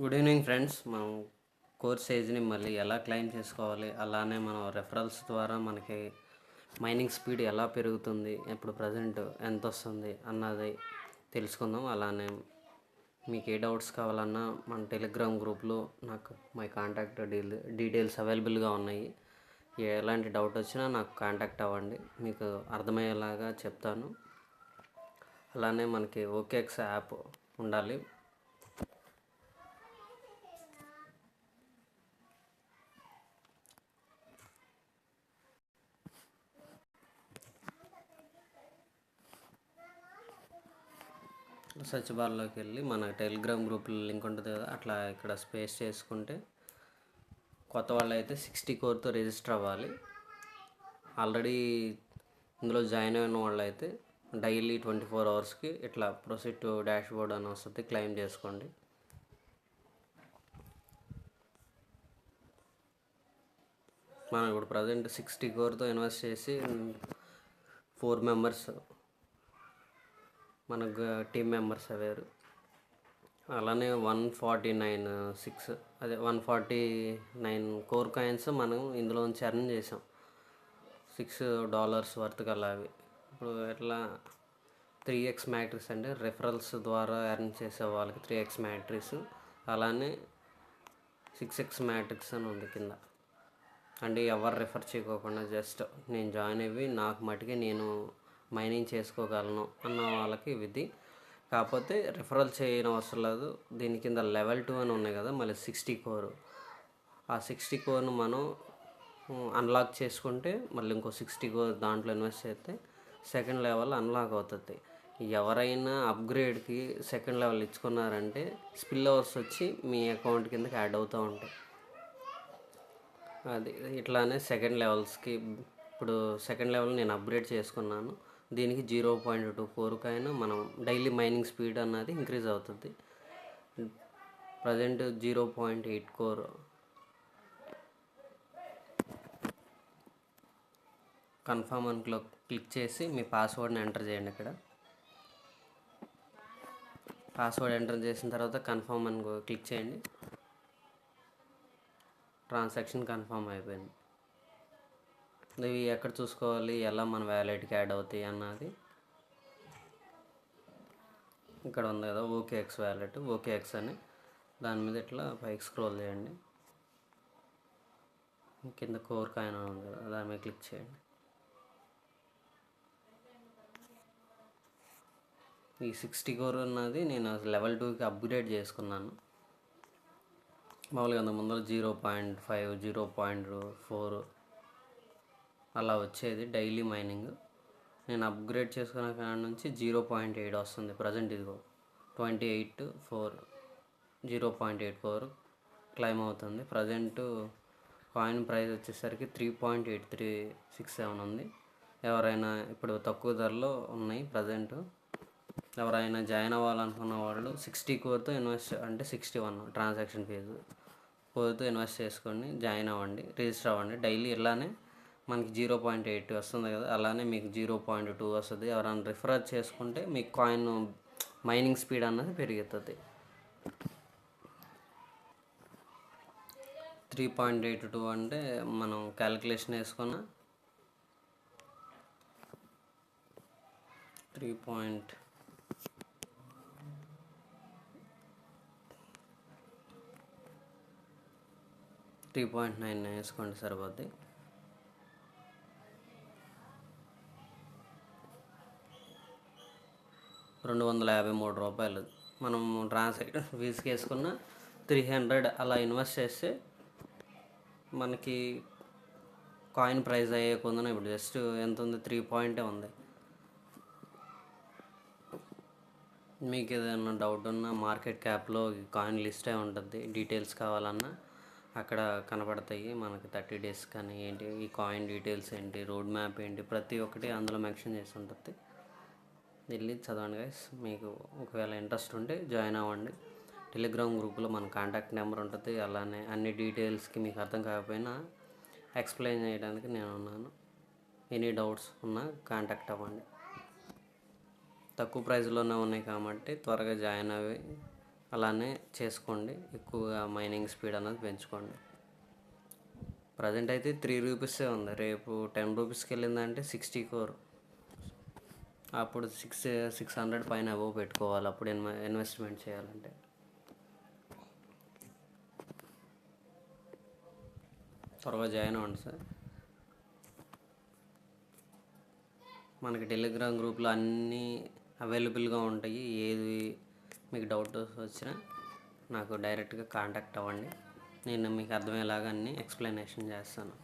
Good evening friends. మనం course ఏజ్ని మళ్ళీ ఎలా క్లెయిమ్ చేసుకోవాలి, అలానే మనం రెఫరల్స్ ద్వారా మనకి మైనింగ్ స్పీడ్ ఎలా పెరుగుతుంది, ఇప్పుడు ప్రజెంట్ ఎంత వస్తుంది అన్నది తెలుసుకుందాం. అలానే మీకు ఏ డౌట్స్ కావాలన్నా మన టెలిగ్రామ్ గ్రూప్లో నాకు మై కాంటాక్ట్ డీటెయిల్స్ అవైలబుల్గా ఉన్నాయి. ఎలాంటి డౌట్ వచ్చినా నాకు కాంటాక్ట్ అవ్వండి, మీకు అర్థమయ్యేలాగా చెప్తాను. అలానే మనకి ఓకేఎక్స్ యాప్ ఉండాలి. సర్చ్ బార్లోకి వెళ్ళి మన టెలిగ్రామ్ గ్రూప్లో లింక్ ఉంటుంది కదా, అట్లా ఇక్కడ స్పేస్ చేసుకుంటే కొత్త వాళ్ళు అయితే 60 కోర్తో రిజిస్టర్ అవ్వాలి. ఆల్రెడీ ఇందులో జాయిన్ అయిన వాళ్ళు అయితే డైలీ 24 అవర్స్కి ఇట్లా ప్రొసీడ్ టు డాష్ బోర్డ్ అని వస్తుంది, క్లెయిమ్ చేసుకోండి. మనం ఇప్పుడు ప్రజెంట్ 60 కోర్తో ఇన్వెస్ట్ చేసి 4 మెంబర్స్ మనకు టీమ్ మెంబర్స్ అయ్యారు. అలానే 149 కోర్ కాయిన్స్ మనం ఇందులో ఎర్న్ చేసాం. $6 వర్త్ కల్లా అవి. ఇప్పుడు ఎట్లా 3x మ్యాట్రిక్స్ అంటే రెఫరల్స్ ద్వారా ఎర్న్ చేసే వాళ్ళకి 3x మ్యాట్రిక్స్, అలానే 6x మ్యాట్రిక్స్ అని ఉంది కింద. అంటే ఎవరు రెఫర్ చేయకోకుండా జస్ట్ నేను జాయిన్ అయ్యి నాకు మటుకే నేను మైనింగ్ చేసుకోగలను అన్న వాళ్ళకి ఇది. కాకపోతే రిఫరల్ చేయడం అవసరం లేదు. దీని కింద లెవెల్ 2 అని ఉన్నాయి కదా, మళ్ళీ 60 కోర్. ఆ 60 కోర్ను మనం అన్లాక్ చేసుకుంటే మళ్ళీ ఇంకో 60 కోర్ దాంట్లో ఇన్వెస్ట్ చేస్తే సెకండ్ లెవెల్ అన్లాక్ అవుతుంది. ఎవరైనా అప్గ్రేడ్కి సెకండ్ లెవెల్ ఇచ్చుకున్నారంటే స్పిల్ అవర్స్ వచ్చి మీ అకౌంట్ కిందకి యాడ్ అవుతూ ఉంటాయి. అది ఇట్లానే సెకండ్ లెవెల్స్కి ఇప్పుడు సెకండ్ లెవెల్ నేను అప్గ్రేడ్ చేసుకున్నాను. దీనికి 0.2 కోరుకైనా మనం డైలీ మైనింగ్ స్పీడ్ అన్నది ఇంక్రీజ్ అవుతుంది. Present 0.8 core. కన్ఫర్మ్ అని క్లిక్ చేసి మీ పాస్వర్డ్ని ఎంటర్ చేయండి. ఇక్కడ పాస్వర్డ్ ఎంటర్ చేసిన తర్వాత కన్ఫర్మ్ అని క్లిక్ చేయండి. ట్రాన్సాక్షన్ కన్ఫర్మ్ అయిపోయింది. ఇవి ఎక్కడ చూసుకోవాలి, ఎలా మన వ్యాలెట్కి యాడ్ అవుతాయి అన్నది ఇక్కడ ఉంది కదా, ఓకేఎక్స్ వ్యాలెట్. ఓకేఎక్స్ అని దాని మీద ఇట్లా పైకి స్క్రోల్ చేయండి. కింద కోర్ కాయిన్ ఉంది కదా, దాని మీద క్లిక్ చేయండి. ఈ 60 కోర్ అన్నది నేను లెవెల్ 2కి అప్గ్రేడ్ చేసుకున్నాను. మామూలుగా అంత ముందర 0.5 0.4 అలా వచ్చేది డైలీ మైనింగ్. నేను అప్గ్రేడ్ చేసుకున్న కాడ నుంచి 0.8 వస్తుంది. ప్రజెంట్ ఇదిగో 0.84 క్లైమ్ అవుతుంది. ప్రజెంట్ కాయిన్ ప్రైస్ వచ్చేసరికి 3.8367 ఉంది. ఎవరైనా ఇప్పుడు తక్కువ ధరలో ఉన్నాయి. ప్రజెంట్ ఎవరైనా జాయిన్ అవ్వాలనుకున్న వాళ్ళు 60 కోర్తో ఇన్వెస్ట్ అంటే 61 ట్రాన్సాక్షన్ ఫీజు కోర్తో ఇన్వెస్ట్ చేసుకొని జాయిన్ అవ్వండి, రిజిస్టర్ అవ్వండి. డైలీ ఇలానే మనకి 0.8 వస్తుంది కదా, అలానే మీకు 0.2 వస్తుంది. ఎవరైనా రిఫర్ చేసుకుంటే మీకు కాయిన్ మైనింగ్ స్పీడ్ అన్నది పెరుగుతుంది. 3.82 అంటే మనం క్యాలిక్యులేషన్ వేసుకున్న 3.9 వేసుకోండి సరిపోద్ది. $253 మనం ట్రాన్సాక్షన్ ఫీజుకి వేసుకున్న 300 అలా ఇన్వెస్ట్ చేస్తే మనకి కాయిన్ ప్రైస్ అయ్యే కొందన ఇప్పుడు జస్ట్ ఎంత ఉంది, 3 పాయింటే ఉంది. మీకు ఏదైనా డౌట్ ఉన్నా మార్కెట్ క్యాప్లో కాయిన్ లిస్ట్ అయి ఉంటుంది. డీటెయిల్స్ కావాలన్నా అక్కడ కనపడతాయి మనకి. 30 days కానీ ఏంటి, ఈ కాయిన్ డీటెయిల్స్ ఏంటి, రోడ్ మ్యాప్ ఏంటి, ప్రతి ఒక్కటి అందులో మెన్షన్ చేసి ఉంటుంది. వెళ్ళి చదవండి గైస్. మీకు ఒకవేళ ఇంట్రెస్ట్ ఉంటే జాయిన్ అవ్వండి. టెలిగ్రామ్ గ్రూప్లో మన కాంటాక్ట్ నెంబర్ ఉంటుంది. అలానే అన్ని డీటెయిల్స్కి మీకు అర్థం కాకపోయినా ఎక్స్ప్లెయిన్ చేయడానికి నేను ఉన్నాను. ఎనీ డౌట్స్ ఉన్నా కాంటాక్ట్ అవ్వండి. తక్కువ ప్రైస్లోనే ఉన్నాయి కాబట్టి త్వరగా జాయిన్ అయ్యి అలానే చేసుకోండి. ఎక్కువగా మైనింగ్ స్పీడ్ అనేది పెంచుకోండి. ప్రజెంట్ అయితే 3 రూపీసే ఉంది. రేపు 10 రూపీస్కి వెళ్ళిందంటే 60 కోర్. అప్పుడు 600 పైన అబోవ్ పెట్టుకోవాలి అప్పుడు ఇన్వెస్ట్మెంట్ చేయాలంటే. త్వరగా జాయిన్ అవ్వండి సార్. మనకి టెలిగ్రామ్ గ్రూప్లో అన్నీ అవైలబుల్గా ఉంటాయి. ఏది మీకు డౌట్ వచ్చినా నాకు డైరెక్ట్గా కాంటాక్ట్ అవ్వండి. నేను మీకు అర్థమయ్యేలాగా అన్నీ ఎక్స్ప్లెనేషన్ చేస్తాను.